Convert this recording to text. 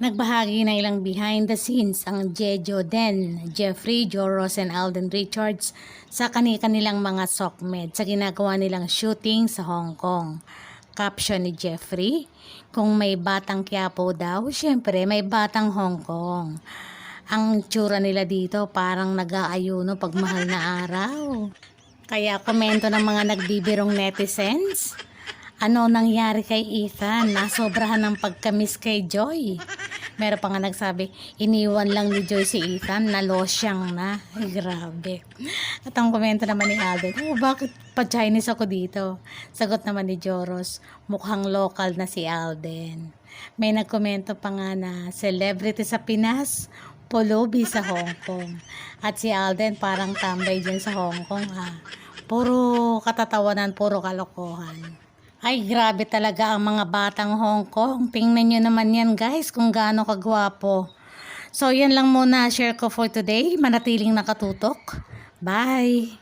Nagbahagi na ilang behind the scenes ang Jejo Den, Jeffrey, Joros, and Alden Richards sa kanilang mga SOCMED sa ginagawa nilang shooting sa Hong Kong. Caption ni Jeffrey, kung may batang Quiapo daw, syempre may batang Hong Kong. Ang tsura nila dito parang nag-aayuno pag mahal na araw. Kaya komento ng mga nagbibirong netizens, ano nangyari kay Ethan? Nasobrahan ng pagkamiss kay Joy. Meron pa nga nagsabi, iniwan lang ni Joy si Ethan, nalosyang na. Ay, grabe. At ang komento naman ni Alden, bakit pa Chinese ako dito? Sagot naman ni Joros, mukhang local na si Alden. May nagkomento pa nga na, celebrity sa Pinas, pulubi sa Hong Kong. At si Alden parang tambay dyan sa Hong Kong ha. Puro katatawanan, puro kalokohan. Ay, grabe talaga ang mga batang Hong Kong. Tingnan nyo naman yan guys kung gaano kagwapo. So, yan lang muna share ko for today. Manatiling nakatutok. Bye!